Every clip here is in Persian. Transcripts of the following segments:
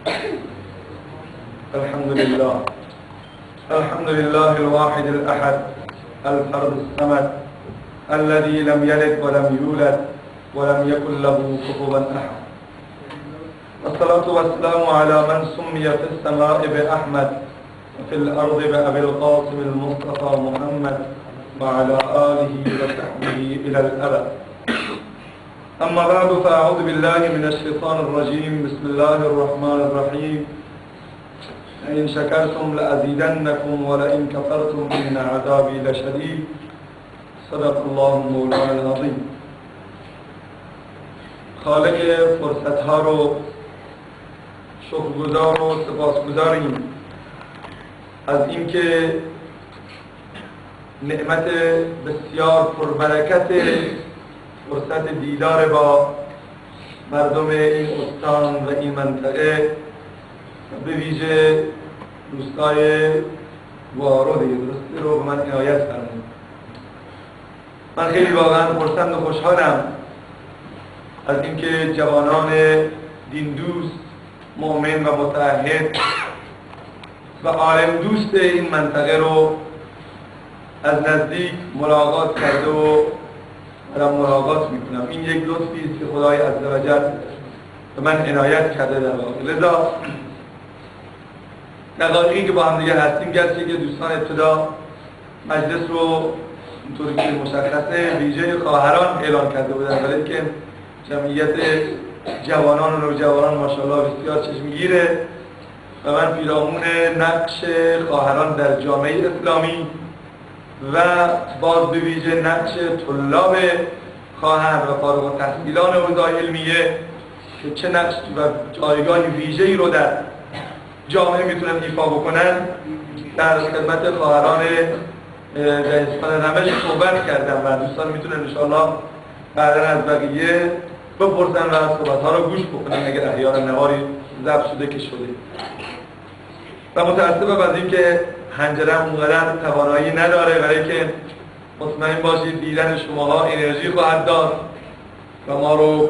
الحمد لله الواحد الأحد الفرد الصمد الذي لم يلد ولم يولد ولم يكن له كفوا أحد. والصلاة والسلام على من سمي في السماء بأحمد وفي الأرض بأبي القاسم المصطفى محمد وعلى آله وصحبه إلى الأبد. أما بعد، فأعوذ بالله من الشيطان الرجيم. بسم الله الرحمن الرحيم. إن شكرتم لأزيدنكم ولئن كفرتم إن عذابي لشديد. صدق الله مولانا العظیم. خالق فرصتها رو شکرگزار و سپاسگزاریم از اینکه نعمت بسیار پربرکت فرصت دیدار با مردم این استان و این منطقه، به ویژه دوستای وارو دیگه درسته رو به من عنایت فرمودید. من خیلی واقعا خرسند و خوشحالم از اینکه جوانان دین دوست، مؤمن و متعهد و عالم دوست این منطقه رو از نزدیک ملاقات کرده و دارم ملاقات میکنم. این یک لطفی است که خدای عزوجل به من عنایت کرده در واقع. لذا دقایقی که با هم دیگه هستیم، گرچه که دوستان ابتدا مجلس رو اینطوری که مشخصه ویژه خواهران اعلان کرده بودن، ولی که جمعیت جوانان و نوجوانان ماشاءالله بسیار چشمگیره و من پیرامون نقش خواهران در جامعه اسلامی و باز به ویژه نقش طلاب خواهر و فارغ التحصیلان حوزه علمیه که چه نقش و جایگاه ویژه‌ای رو در جامعه میتونن ایفا بکنن، در خدمت خواهران دهستان رمش صحبت کردم و دوستان میتونن انشاءالله بعدا از بقیه بپرسن و صحبت‌ها رو گوش بکنن اگر احیانا نواری ضبط شده که شده. و متاسفم از اینکه حنجرم اونقدر توانایی نداره، برای که مطمئن باشید دیدن شماها انرژی خواهد داد و ما رو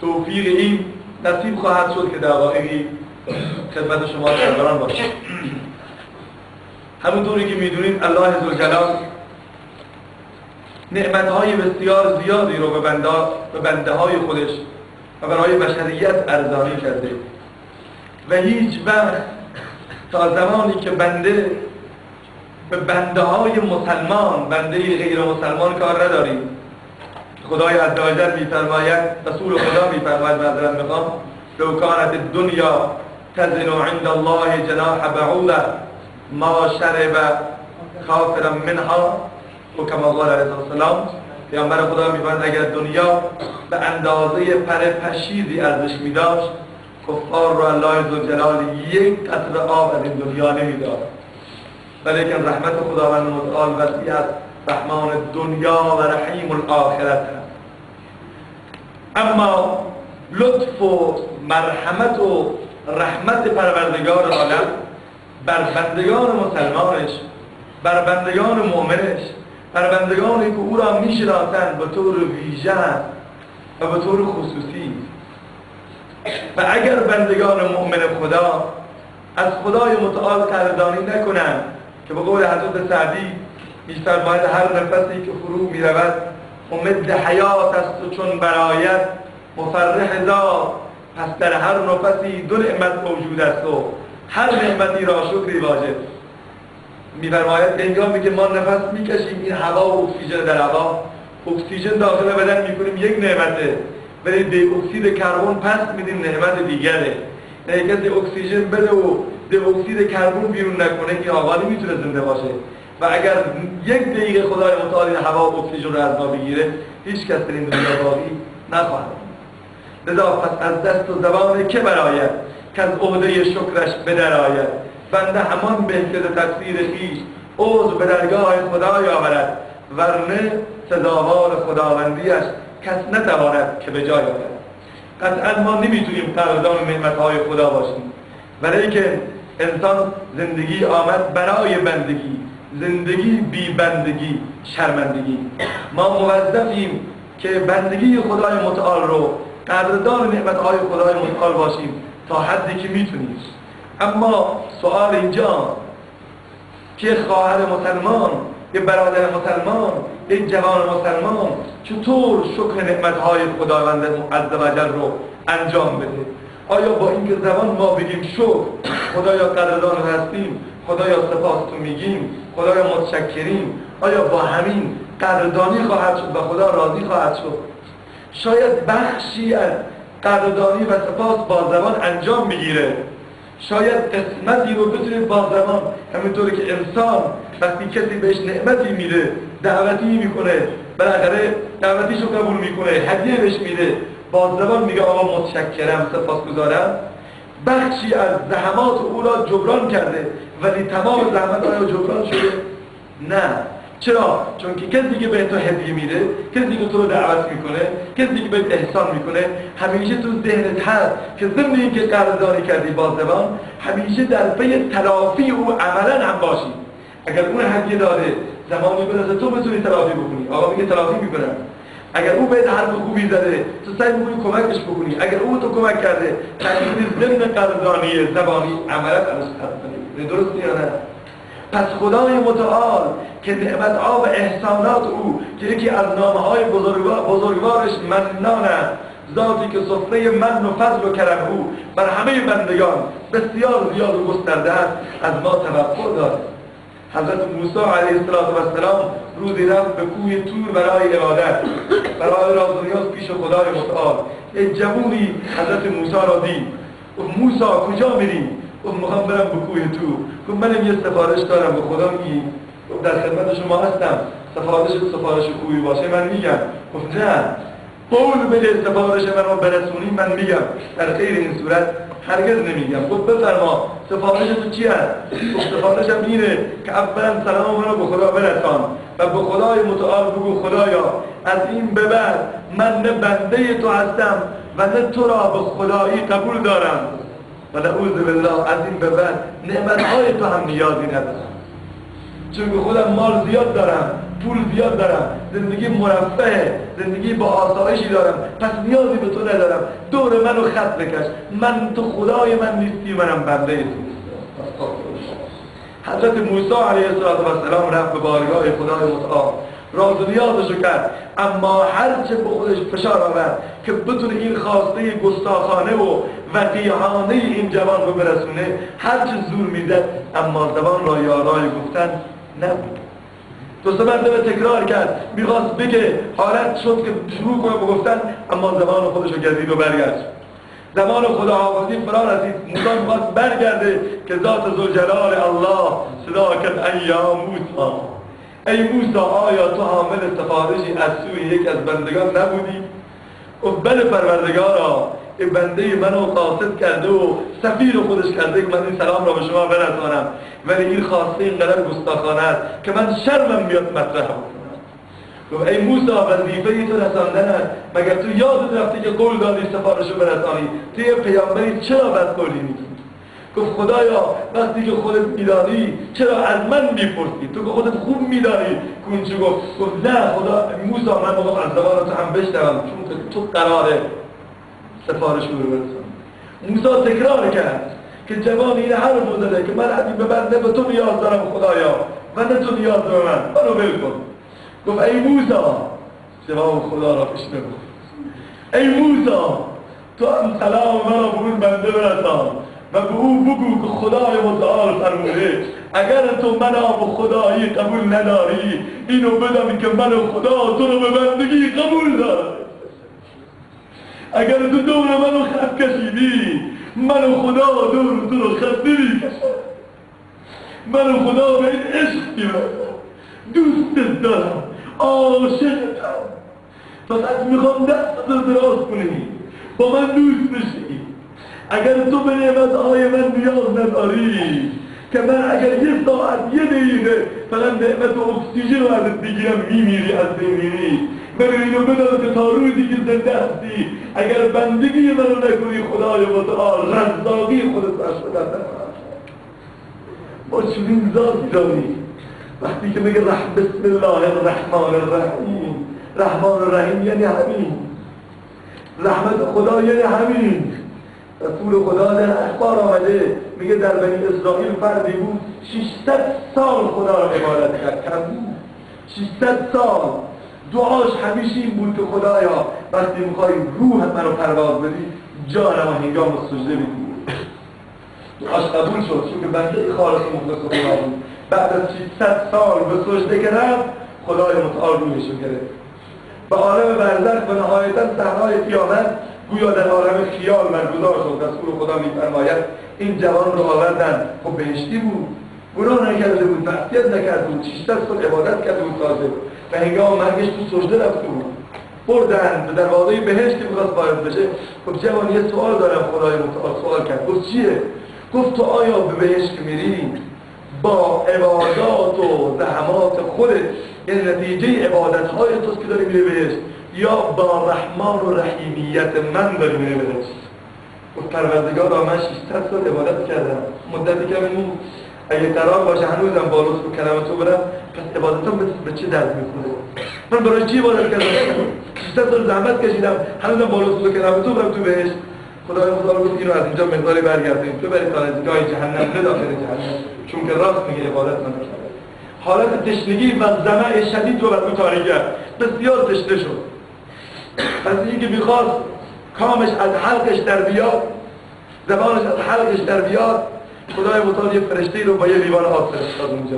توفیق این نصیب خواهد شد که دقایقی خدمت شما سروران باشید. همونطوری که میدونید الله ذوالجلال نعمت‌های بسیار زیادی رو به بنده‌های خودش و برای بشریت ارزانی کرده و هیچ وقت تا زمانی که بنده به بنده‌های مسلمان، بنده غیر مسلمان کار نداریم. خدای عزوجل می‌فرماید، رسول خدا می‌فرماید، معذرت می‌خوام، لو کانت الدنیا تزن عند الله جناح بعوضة ما شرب کافرا منها و کما قال علیه السلام. پیامبر خدا می‌فرماید اگر دنیا به اندازه پر پشیزی ارزش می‌داشت، کفار رو الله ذوالجلال یک قطره آب از این دنیا نمی‌داد. ولیکن رحمت خداوند متعال وسیع است، رحمان دنیا و رحیم الاخرت. اما لطف و مرحمت و رحمت پروردگار عالم بر بندگان مسلمانش، بر بندگان مؤمنش، بر بندگانی که او را میشناسند به طور ویژه و به طور خصوصی. و اگر بندگان مؤمن خدا از خدای متعال قدردانی نکنند که به قول حضرت سعدی می‌فرماید هر نفسی که فرو می‌رود امید حیات است و چون برآید مفرح ذات، پس در هر نفسی دو نعمت موجود است و هر نعمتی را شکری واجب. می‌فرماید هنگامی که ما نفس می‌کشیم این هوا و اکسیژن در هوا، اکسیژن داخل بدن می‌کنیم یک نعمته، ولی دی اکسید کربن پس میدیم نعمت دیگره. نه کسی اکسیژن بده و دی اکسید کربن بیرون نکنه این آقا نمیتونه زنده باشه. و اگر یک دقیقه خدای متعال هوا و اکسیژن رو از ما بگیره، هیچ کس در این دنیا باقی نخواهد. لذا پس از دست و زبان که برآید که از عهده شکرش بدرآید، بنده همان به که ز تقصیر خویش عذر به درگاه خدای آورد، ورنه سزاوار خداوندیش کس نتواند که به جای آورد. قطعا ما نمیتونیم قدردان نعمت‌های خدا باشیم، ولی که انسان زندگی آمد برای بندگی، زندگی بی بندگی شرمندگی. ما موظفیم که بندگی خدای متعال رو قدردان نعمت‌های خدای متعال باشیم تا حدی که میتونید. اما سوال اینجا که خواهر مسلمان، یه برادر مسلمان، یک جوان مسلمان چطور شکر نعمتهای خداوند عز و جل رو انجام بده؟ آیا با اینکه زبان ما بگیم شکر، خدایا قدردان هستیم، خدایا سپاس تو میگیم، خدایا متشکریم، آیا با همین قدردانی خواهد شد و خدا راضی خواهد شد؟ شاید بخشی از قدردانی و سپاس با زبان انجام میگیره، شاید قسمتی رو بتونید با زبان، همینطوری که انسان وقتی کسی بهش نعمتی میده، دعوتی میکنه، بالاخره دعوتیشو قبول میکنه، هدیه بهش میده، با زبان میگه آقا متشکرم، سپاسگزارم، بخشی از زحمات او را جبران کرده، ولی تمام زحمات آیا جبران شده؟ نه. چرا؟ چون که کسی که به تو هدیه میده، کسی که تو رو دعوت میکنه، کسی که به احسان میکنه، همیشه تو ذهنت هست که ضمن اینکه قدردانی کردی با زبان، همیشه در پی تلافی او عملا هم باشی. اگر اون هدیه داده، زمانی برسه تو بتونی تلافی بکنی، آقا میگه تلافی میکنم. اگر او بهت حرف خوبی زده، تو سعی میکنی کمکش بکنی. اگر او تو کمک کرده، سعی میکنی ضمن قدردانی زبانی عملا کنی. درسته یا نه؟ پس خدای متعال که نعمت‌ها و احسانات او که یکی از نامه‌های بزرگوارش منان است، ذاتی که سفره من و فضل و کرم او بر همه بندگان بسیار زیاد و گسترده است، از ما توقع دارد. حضرت موسی علیه السلام روزی رفت به کوه طور برای عبادت، برای راز و نیاز پیش خدای متعال. یک جوونی حضرت موسی را دید، گفت موسی کجا میری؟ گفت میخوام برم به کوه طور. گفت منم یه سفارش دارم، به خدا میگی؟ گفت در خدمت شما هستم، سفارش خوبی باشه من میگم. گفت نه، قول بده سفارش من رو برسونی من میگم، در غیر این صورت هرگز نمیگم. گفت بفرما سفارش تو چی هست؟ گفت سفارشم اینه که اولا سلام رو به خدا برسان و به خدای متعال بگو خدایا از این به بعد من نه بنده تو هستم و نه تو را به خدایی قبول دارم و نعوذ بالله از این به بعد نعمتهای تو هم نیازی ندارم، چون که خودم مال زیاد دارم، پول زیاد دارم، زندگی مرفه، زندگی با آسایشی دارم، پس نیازی به تو ندارم، دور منو خط بکش، من تو خدای من نیستی، منم بنده تو. حضرت موسی علیه السلام رفت به بارگاه خدای متعال، راز و نیازشو کرد، اما هرچه به خودش فشار آورد که بتونه این خواسته گستاخانه و وقیحانه این جوان رو برسونه، هرچه زور میزد اما زبان را یارای گفتن نبود. دو سه مرتبه تکرار کرد، میخواست بگه، حالت شد که شروع کنه بگفتن، اما زبان خودشو گردید و برگشت. زمان خداحافظی فرا رسید، موسی میخواست برگرده که ذات ذوالجلال الله صدا کرد ای یا موسی، ای موسی آیا تو حامل سفارشی از سوی یک از بندگان نبودی؟ گفت بله پروردگارا، این بنده منو قاصد کرده و سفیر خودش کرده که من این سلام را به شما برسانم، ولی این خواسته این قدر گستاخانه است که من شرمم بیاد مطرح بکنم. گفت ای موسی وظیفه تو رساندن است، مگر تو یادت رفته که قول دادی سفارش رو برسانی؟ تو یه پیامبری چرا بد قولی میگی؟ گفت خدایا وقتی که خودت میدانی چرا از من میپرسی؟ تو که خودت خوب میدانی کنچه. گفت نه خدا موسی من میخوام از زبان تو هم بشنوم، چون تو قراره سفارش رو برسان. موسی تکرار کرد که جوان این حرف زده که من از این به بعد نه به تو نیاز دارم خدایا و نه تو نیاز به منو ول کن. گفت ای موسی، جواب خدا را بشنو، ای موسی تو هم سلام منو به اون بنده برسان و به او بگو که خدای متعال فرموده اگر تو منو به خدایی قبول نداری، اینو بدم که من خدا تو رو به بندگی قبول دارم. اگر تو دور منو خط کشیدی، من خدا دور تو رو خط نمی‌کشم. من خدا به این عشق می‌ورم، دوستت دارم، عاشقتم، فقط میخوام دستت رو دراز کنی، با من دوست بشی. اگر تو به نعمتهای من نیاز نداری که من اگر یه ساعت یه دقیقه فقط نعمت اکسیژن رو ازت بگیرم میمیری، از بین میری. من اینو بدانم که تا روزی که زنده هستی اگر بندگی منو نکنی خدای متعال رزاقی خودت برشدت نکنم. ما چنین ذاتی داری وقتی که میگه بسم الله الرحمن الرحیم، رحمان الرحیم یعنی همین، رحمت خدا یعنی همین. رسول خدا در اخبار آمده میگه در بنی اسرائیل فردی بود 600 سال خدا را عبادت کرد، کم بود 600 سال. دعاش همیشه این بود که خدایا وقتی میخوای روح منو پرواز بدی جانم هنگام سجده بدی. دعاش قبول شد چون که بنده خالص و مخلص خدا بود. بعد از 600 سال به سجده که رفت خدای متعال روحشو گرفت. به عالم برزخ و نهایتا صحنای قیامت گویا در عالم خیال برگزار شد. رسول خدا میفرماید این جوان رو آوردن، خب بهشتی بود، گناه نکرده بود، معصیت نکرده بود، 600 سال عبادت کرده بود تازه و هنگام مرگش تو سجده رفته بود. بردن به دروازه بهشت می‌خواست وارد بشه. خب جوان یه سوال دارم، خدای متعال سوال کرد. گفت چیه؟ گفت تو آیا به بهشت میری با عبادات و زحمات خودت، یعنی نتیجه عبادت‌های توست که داری میری بهشت، یا با رحمان و رحیمیت من داری میری بهشت؟ گفت پروردگارا من 600 سال عبادت کردم، مدتی که این اگه قرار باشه هنوزم با لطف و کرم تو برم، پس عبادتم به چه درد میخوره؟ من برای چی عبادت کردم؟ 600 سال زحمت کشیدم، هنوزم با لطف و کرم تو برم تو بهشت. خدای متعال گفت اینو از اینجا مقداری برگردیم، تو برید تا جای جهنم به داخل جهنم، چون که راست میگه عبادت نکرد. حالت تشنگی و ظمأ شدید رو بر او طاری کرد، بسیار تشنه شد. از اینکه میخواست کامش از حلقش در بیاد، زبانش از حلقش در بیاد، خدای متعال یه فرشته رو با یه لیوان آب فرستاد اونجا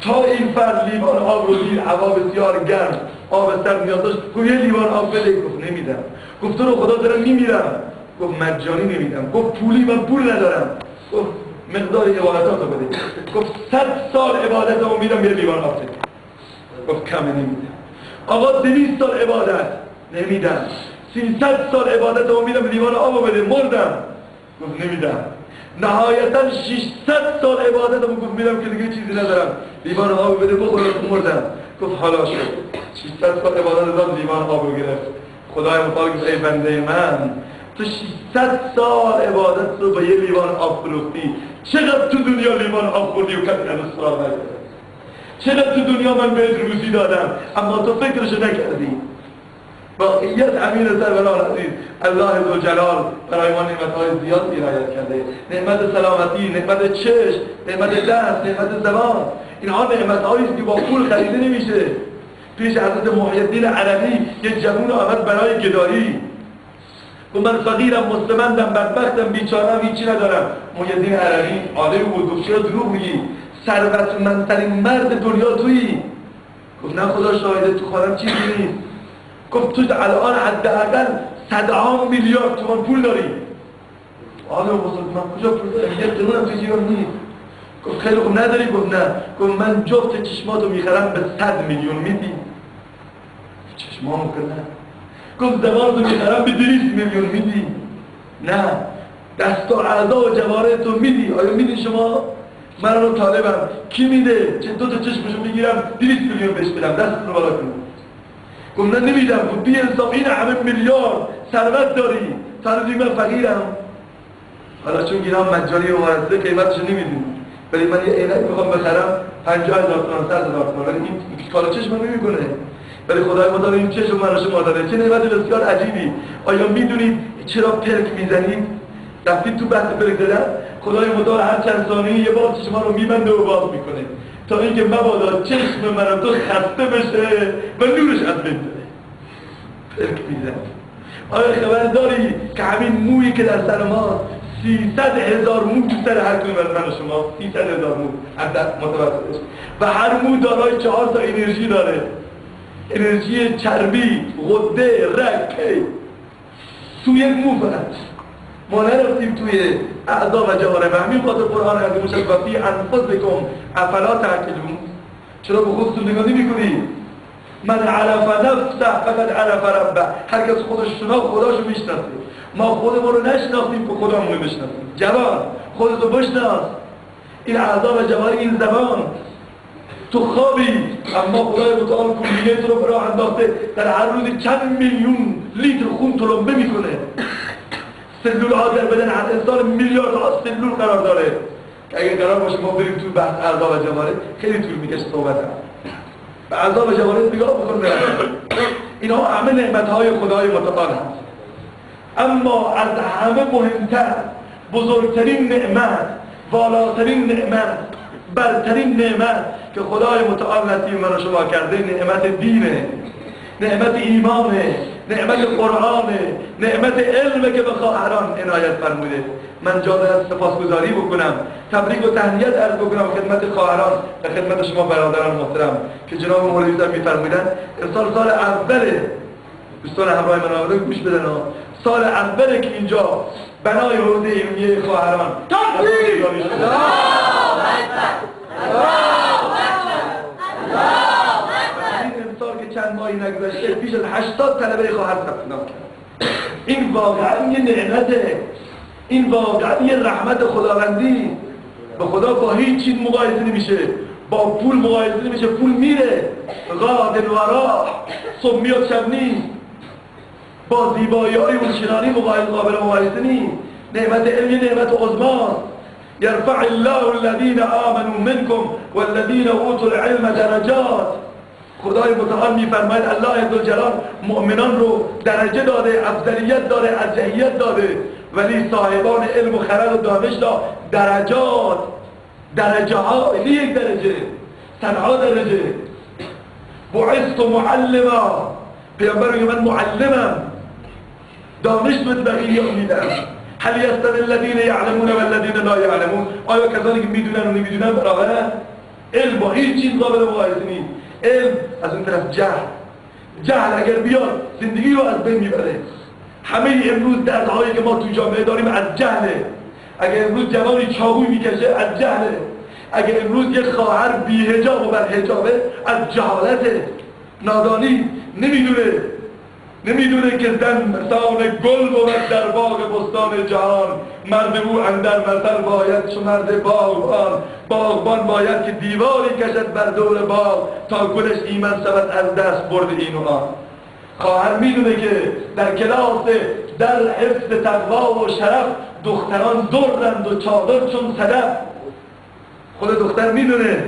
تا این فرد لیوان آب رو دید. هوا بسیار گرم، آب سرد نیاز داشت. گفت یه لیوان آب بده. گفت نمیدم. گفت تو رو خدا دارم میمیرم. گفت مجانی نمیدم. گفت پولی من پول ندارم. گفت مقدار عبادتات رو بده. گفت 100 سال عبادت رو میدم یه لیوان آب بده. گفت کم نمیدم. آقا 200 سال عبادت نمیدم. 300 سال عبادت رو میدم لیوان آب بده. مردم. گفت نمیدم. نهایتا 600 سال عبادت رو گفت میدم که دیگه چیزی ندارم، لیوان آب بده بخورم. مردم. گفت حالا شد. 600 سال عبادت داد، لیوان آب رو گرفت. خدای متعال گفت ای بنده من، تو 600 سال عبادت رو با یه لیوان آب فروختی. چقدر تو دنیا لیوان آب خوردی و کسی هنوز سراغ نکرده؟ چقدر تو دنیا من بهت روزی دادم اما تو فکرشو نکردی؟ واقعیت امیر سروران عزیز الله ذوالجلال برای ما نعمت‌های زیاد عنایت کرده. نعمت سلامتی، نعمت چشم، نعمت دست، نعمت زبان، اینها نعمت‌هایی است که با پول خریده نمیشه. پیش حضرت محی الدین عربی یک جوون آمد برای گدایی، گفت من فقیرم، مستمندم، بدبختم، بیچاره‌ام، هیچی ندارم. محی الدین عربی عالم بود. گفت چرا دروغ میگی؟ ثروتمندترین مرد دنیا تویی. گفت نه خدا شاهده، تو خانم چیزی نیست. گفت تو الان حداقل 100 میلیارد تومان پول داری. آقا بزرگ من کجا پول دارم؟ یه قرونم تو جیبم نیست. گفت خیلی خوب نداری؟ گفت نه. گفت من جفت چشماتو میخرم به 100 میلیون میدی؟ چشمامو که نه. گفت زبانتو میخرم به 200 میلیون میدی؟ نه. دست و اعضا و جوارحتو میدی؟ آیا میدی شما؟ من رو طالبم. کی میده؟ چه دو تا چشمشو میگیرم 200 میلیون بهش بدم، دستتون رو بالا کنم. گفت نه نمیدم. گفت بی انصاف، این همه میلیارد ثروت داری، تا دیگه من فقیرم. حالا چون اینا مجانی و مرزه قیمتشو نمیدونی، ولی من یه عینک میخوام بخرم 50,000 تومان 100,000 تومان، ولی این کار چشم نمیکنه. ولی خدای متعال این چشم من رو شما داده. چه نعمت بسیار عجیبی. آیا میدونید چرا پلک میزنید؟ رفتید تو بحث پلک زدن؟ خدای متعال هر چند ثانیه یه بار چشم رو میبنده و باز میکنه تا اینکه مبادا چشم من تو خسته بشه و نورش از بین بره. پلک میزنید. آیا خبر داری که همین مویی که در سر ما 300,000 مو تو سر هر کدوم از من و شما، 300,000 مو متوسطش، و هر مو دارای 4 تا انرژی داره. انرژی چربی، غده، رگ، توی یک مو فقط. ما نرفتیم توی اعضا و جوارح. همین خاطر قرآن عزیز شد و فی انفسکم افلا تعقلون. چرا به خودتون نگاه نمی‌کنی؟ من عرف نفسه فقط عرف ربه. هر کس خودش شناخت خداشو میشناسه. ما خودمون رو نشناختیم که خودمون رو بشناسیم. جوان خودتو بشناس. این اعضا و جوارح، این زبان، تو خوابی اما خدای متعال کلیت رو برای انداخته، در هر روزی چند میلیون لیتر خون تلمبه میکنه. سلول ها در بدن هر انسان میلیاردها سلول قرار داره که اگه قرار باشه ما بریم تو بحث اعضا و جوارح خیلی طول میکشه صحبتم. به اعضا و جوارح نگاه بکن. اینا همه نعمت‌های خدای متعال هست. اما از همه مهمتر، بزرگترین نعمت، والاترین نعمت، برترین نعمت که خدای متعال نصیب من و شما کرده نعمت دینه، نعمت ایمانه، نعمت قرآنه، نعمت علمه که به خواهران عنایت فرموده. من جا دارد سپاسگزاری بکنم، تبریک و تهنیت عرض بکنم خدمت خواهران و خدمت شما برادران محترم که جناب مولوی صاحب می‌فرمودن امسال سال اوله، دوستان همراه من آمده گوش بدن، سال اوله که اینجا بنای حوزه علمیه خواهران تکبیر! چند ماهی نگذشته پیش از 80 طلبه خواهر ثبت نام کرد. این واقعا یه نعمته، این واقعا یه رحمت خداوندی. به خدا با هیچ چیز مقایسه نمیشه، با پول مقایسه نمیشه. پول میره غادن ورا صبح میاد شب نیست، با زیبایی های اونچنانی قابل مقایسه نیست. نعمت علم یه نعمت عظماست. یرفع الله الذین آمنوا منکم والذین اوتوا العلم درجات. خدای متعال میفرماید الله عزوجلال مؤمنان رو درجه داده، افضلیت داده، ارجحیت داده، ولی صاحبان علم و خرد و دانش را درجه ها، یک درجه، صدها درجه. بعثت معلما، پیامبر میگه من معلمم، دانش به بقیه میدم. هل یستوی الذین یعلمون و الذین لا یعلمون؟ آیا کسانی که میدونن و نمیدونن برابرن؟ علم با هیچ چیز قابل مقایسه نیست. علم از اون طرف جهل اگر بیاد زندگی رو از بین میبره. همه امروز دردهایی که ما تو جامعه داریم از جهله. اگر امروز جوانی چاقوی میکشه از جهله. اگر امروز یک خواهر بی حجاب و بر حجابه از جهالته، نادانی. نمیدونه که زن مثال گل بود در باغ بستان جهان. مرد او اندر مثل باید چو مرد باغبان باید که دیواری کشد بر دور باغ تا گلش ایمن شود از دست برد این و آن. خواهر میدونه که در کلاس در حفظ تقوا و شرف دختران درند و چادر چون صدف. خود دختر میدونه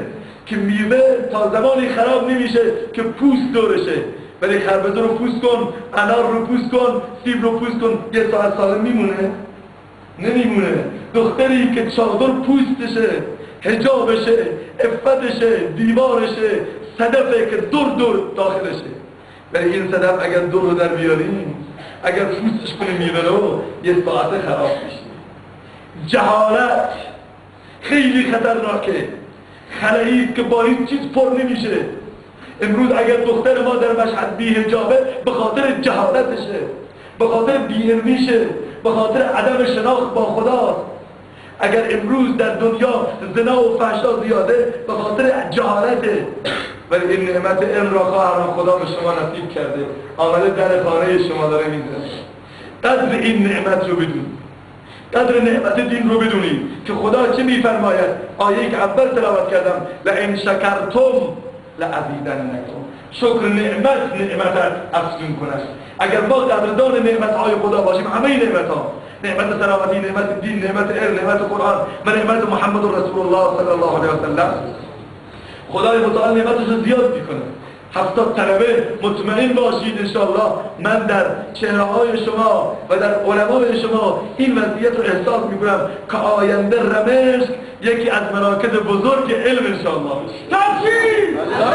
که میوه تا زمانی خراب نمیشه که پوست دورشه، ولی خربزه رو پوست کن، انار رو پوست کن، سیب رو پوست کن، یه ساعت سالم میمونه؟ نمیمونه. دختری که چادر پوستشه، حجابشه، عفتشه، دیوارشه، صدفه که دور داخلشه. ولی این صدف اگر دور رو در بیاریم، اگر پوستش کنیم میوه رو، یه ساعت خراب میشه. جهالت خیلی خطرناکه، خلایی که با هیچ چیز پر نمیشه. امروز اگر دختر ما در مشهد بی حجابه به خاطر جهالتشه، به خاطر بی‌علمیشه، به خاطر عدم شناخت با خداست. اگر امروز در دنیا زنا و فحشا زیاده به خاطر جهالته. ولی این نعمت علم را خواهران خدا به شما نصیب کرده، آمده در خانه شما داره میزنه. قدر این نعمت رو بدونید، قدر نعمت دین رو بدونید که خدا چه میفرماید. آیه که اول تلاوت کردم لئن شکرتم لازیدنکم. شکر نعمت افزون کند. اگر ما قدردان نعمت‌های خدا باشیم، همه نعمت‌ها، نعمت سلامتی، نعمت دین، نعمت علم، نعمت قرآن و نعمت محمد رسول الله صلی الله علیه و سلم، خدای متعال نعمتش رو زیاد میکنه. 70 طلبه مطمئن باشید انشاءالله من در چهره‌های شما و در علمای شما این وضعیت رو احساس میکنم که آینده رمشق یکی از مراکز بزرگ علم انشاءالله بشه. تکبیر! الله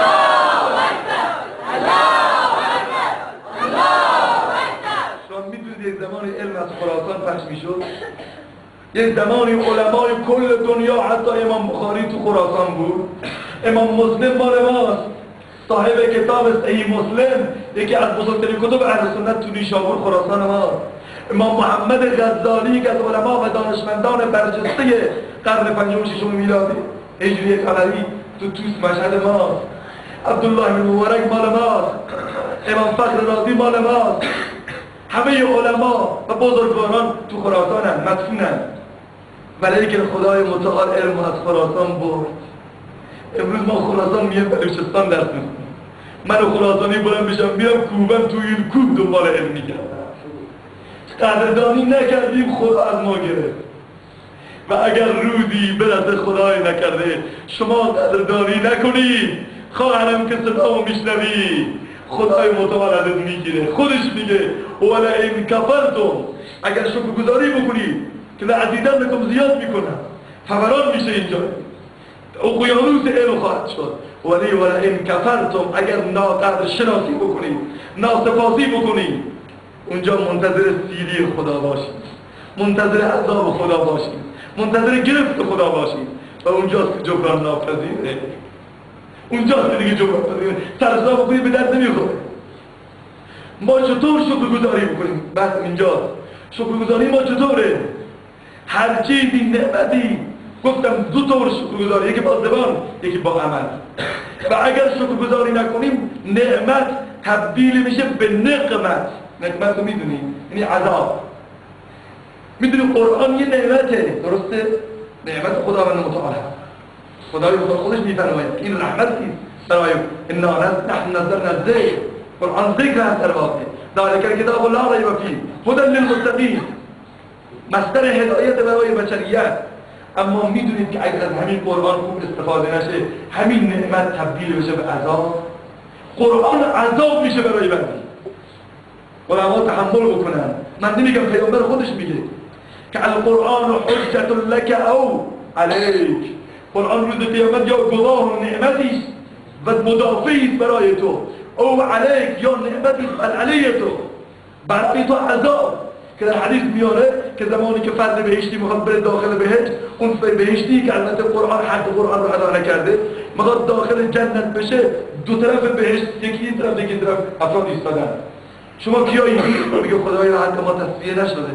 اکبر! الله اکبر! الله اکبر! شما میدونید یک زمانی علم از خراسان پخش میشد، یک زمانی علمای کل دنیا، حتی امام بخاری تو خراسان بود، امام مسلم مال ماست، صاحب کتاب صحیح مسلم یکی از بزرگترین کتب اهل سنت تو نیشابور خراسان ما، امام محمد غزالی که از علما و دانشمندان برجسته قرن 5 و 6 میلادی هجری قمری تو توس مشهد ماست، عبدالله بن مبارک مال ماست، امام فخر رازی مال ماست. همه علما و بزرگواران تو خراسانن، مدفونن. ولی که خدای متعال علم از خراسان برد. امروز ما خراسان میام بلوچستان درس میخونم. من خراسانی بلند بشم میرم کوبم تو این کوب دنبال علم میگردم. قدردانی نکردیم خدا از ما گرفت. و اگر روزی به دست خدای نکرده شما قدردانی نکنید، خواهرم که صدامو میشنوی، خدای متعال ازت میگیره. خودش میگه ولئن کفرتم اگر شکرگزاری بکنید که لعزیدنکم زیاد میکنم، فوران میشه اینجا، اقیانوس علم خواهد شد. ولی ولئن کفرتم، اگر ناقدر شناسی بکنید، ناسپاسی بکنید، اونجا منتظر سیری خدا باشید، منتظر عذاب خدا باشید، منتظر گرفت خدا باشید و اونجاست که جبران ناپذیره. اونجاست که دیگه جبران ناپذیره. سرزا بکنید به درد نمیخوره. ما چطور شکرگزاری بکنیم؟ بس اینجاست. شکرگزاری ما چطوره؟ هر چیزی نعمتی، گفتم دو طور شکرگزاری، یکی با زبان یکی با عمل. و اگر شکرگزاری نکنیم نعمت تبدیل میشه به نقمت. نقمت رو میدونی؟ یعنی عذاب. میدونی قرآن یه نعمته، درسته؟ نعمت خداوند متعال هست. خدای خودش میفرماید این رحمتی برای انا نحن نزلنا الذکر. قرآن ذکر هست در واقع. ذالک الکتاب لا ریب فیه هدی للمتقین، مصدر هدایت برای بشریت. اما میدونید که اگر از همین قرآن خوب استفاده نشه، همین نعمت تبدیل بشه به عذاب. قرآن عذاب میشه برای بنده. علما تحمل بکنن. من نمیگم، پیامبر خودش میگه که القرآن حجت لک او علیک. قرآن روز قیامت یا گواه و نعمتیش و مدافعیست برای تو، او علیک، یا نعمتیست بر علیه تو، برای تو عذاب. که در حدیث میاره که زمانی که فرد بهشتی میخواد بره داخل بهشت، اون بهشتی که البته قرآن حق قرآن رو ادا نکرده میخواد داخل جنت بشه، دو طرف بهشت، یکی این طرف یکی طرف افراد ایستادن. شما کیایی؟ میگه خدایا حق ما تصفیه نشده.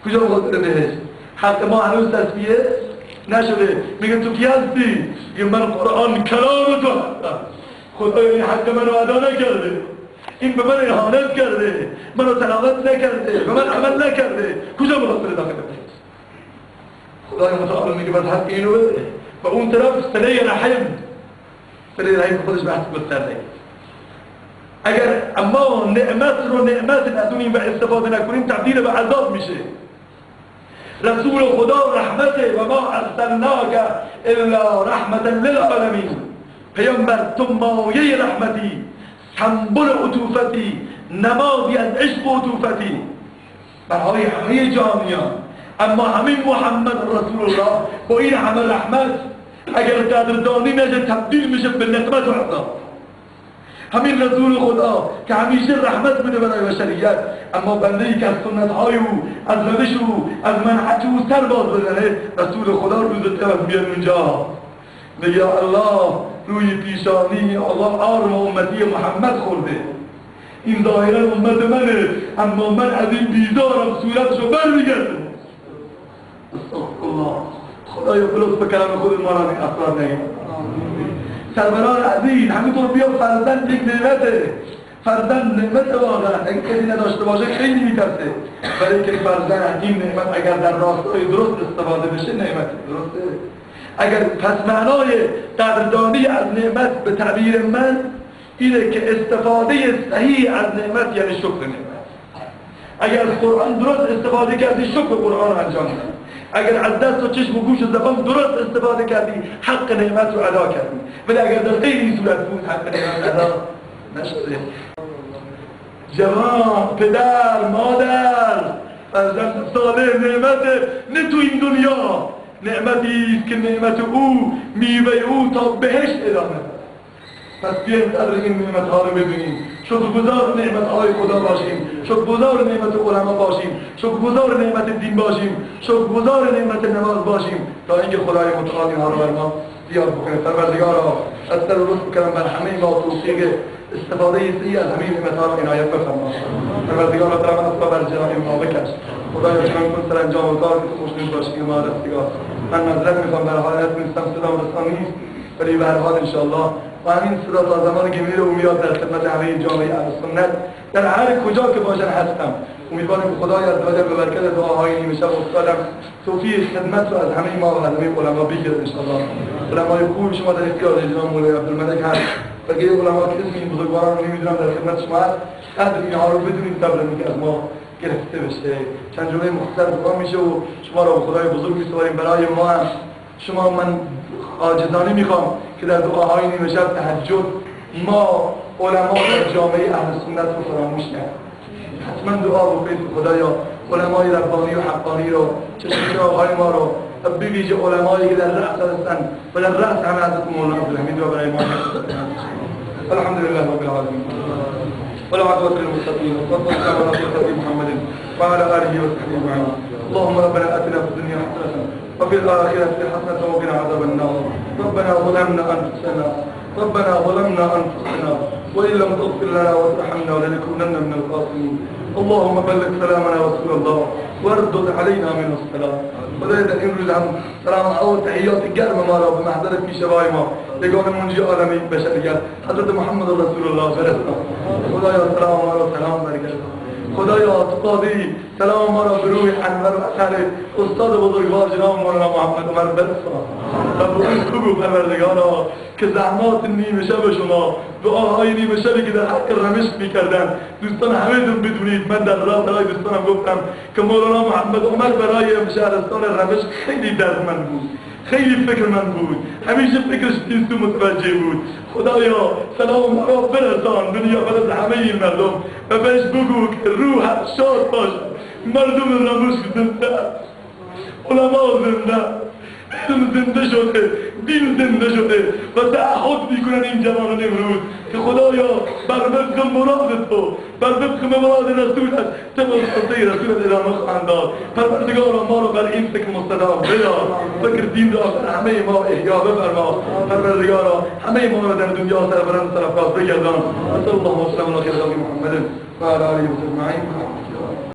کجا میخواد بره بهشت؟ حق ما هنوز تصفیه نشده. میگه تو کی هستی؟ میگه من قرآن کلام تو هستم. خدایا این حق منو ادا نکرده، این به من اهانت کرده، منو تلاوت نکرده، به من عمل نکرده، کجا میخواد بره داخل بهشت؟ خدای متعال میگه بس حق اینو بده. و اون طرف صله رحم خودش بحث گسترده. اگر اما نعمت ندونیم و استفاده نکنیم تبدیل به عذاب میشه. رسول خدا رحمته و ما ارسلناک الا رحمتا للعالمین. پیامبر تو مایه رحمتی، سمبل عطوفتی، نمادی از عشق و عطوفتی برای همه جهانیان. اما همین محمد رسول الله با این همه رحمت اگر قدردانی نشه تبدیل میشه به نقمت و عذاب. همین رسول خدا که همیشه رحمت بده برای بشریت، اما بنده‌ای که از سنت‌های او، از روش او، از منهج او سر باز بزنه، رسول خدا روز قیامت میاد اونجا میگه الله روی پیشانی الله آرم امتی محمد خورده، این ظاهرا امت منه، اما من از این بیزارم، صورتشو برمیگرده. استغفرالله. خدایا بلطف به کلام خود ما را این افراد نگید. سروران عزیز، همینطور بیا فرزند یک نعمته. فرزند نعمت واقعا اگه کسی نداشته باشه خیلی میترسه، ولی که فرزند این نعمت اگر در راستای درست استفاده بشه نعمت درسته. اگر پس معنای قدردانی از نعمت به تعبیر من اینه که استفاده صحیح از نعمت یعنی شکر نعمت. اگر از قرآن درست استفاده کردی شکر قرآن انجام دادی، اگر از دست و چشم و گوش و زبان درست استفاده کردی حق نعمت رو ادا کردی. ولی اگر در غیر این صورت بود حق نعمت ادا نشده. جوان، پدر، مادر، فرزند صالح نعمت نه تو این دنیا، نعمتی است که نعمت او، میوه او تا بهشت ادامه دارد. پس بیایید قدر این نعمت‌ها رو ببینیم، شکرگزار نعمت‌های خدا باشیم، شکرگزار نعمت علما باشیم، شکرگزار نعمت دین باشیم، شکرگزار نعمت نماز باشیم تا اینکه خدای متعال اینها رو بر ما زیاد بکنه. پروردگارا از در لطف بکنم بر همه ما توفیق استفاده صحیح از همین نعمت‌ها رو عنایت بفرما. پروردگارا برام اصلا بر جناب ما بکش. خدایا چنان کن سر انجام کار که خوشنود باشی ما دستگاه. من معذرت می‌خوام برای حالت نیستم، صدام رسان نیست، ولی به هر حال انشاءالله و همین صدا تا زمانی که میره و میاد در خدمت همه جامعه اهل سنت در هر کجا که باشن هستم. امیدوارم که خدای عزوجل به برکت دعاهای نیمه شب استادم توفیق خدمت رو از همه ما و از همه علما بگیرد انشاءالله. علمای خوب شما در اختیار جناب مولوی عبدالملک هست و غیر علما که اسم این بزرگواران رو نمیدونم در خدمت شما هست. قدر اینها رو بدونید قبل از اینکه از ما گرفته بشه. چند جمله مختصر دعا میشه و شما رو به خدای بزرگ میسپاریم. برای ما هم شما من عاجزانه میخوام که در دعاهای نیمه شب تهجد ما علما و جامعه اهل سنت رو فراموش نکنیم. حتما دعا بکنید که خدایا علمای ربانی و حقانی رو، چشم‌های ما رو، به ویژه علمایی که در رأس هستند و در رأس همه حضرت مولانا عبدالحمید و برای ما الحمد لله رب العالمين ولا عقبة للمتقين والصلاة على سيدنا محمد وعلى آله وصحبه أجمعين. اللهم ربنا آتنا في الدنيا حسنة وفي الآخرة حسنة وقنا عذاب النار. ربنا ظلمنا أنفسنا وإن لم تغفر لنا وترحمنا لنكونن من الخاسرين. اللهم بلغ سلامنا رسول الله واردد علينا من السلام. خدای این روز هم سلام و تحیات گرم ما را به محضر پیشوای ما یگان منجی عالمی بشریت حضرت محمد رسول الله فرستاد. خدایا سلام ما را سلام برگردان. خدایا قاضی سلام ما را به روی انور و اثر استاد بزرگوار جناب مولانا محمد عمر برسان و به اون بگو پروردگارا که زحمات نیمه شب شما دعاهای نیمه شبی که در حق رمشق میکردن دوستان همه‌تون بدونید من در راه برای دوستانم گفتم که مولانا محمد عمر برای شهرستان رمشق خیلی دردمند بود، خیلی فکرمند بود، همیشه فکرش این سو متوجه بود. خدایا سلام ما را برسان دنیا بلد همه این مردم و بهش بگو که روح شاد باشد. مردم رمشق زنده، علما زنده، علم زنده شده، دین زنده شده و تعهد میکنن این جوانان امروز که خدایا بر وفق مراد تو، بر وفق مراد رسولت طبق سنت رسولت ادامه خواهند داد. پروردگارا ما رو بر این فکر مستدام بدار، فکر دین را بر همه ما احیا بفرما. پروردگارا همه ما رو در دنیا سربلند سرافراز بگردان. صلی الله وسلم علی محمد و علی آله و صحبه اجمعین.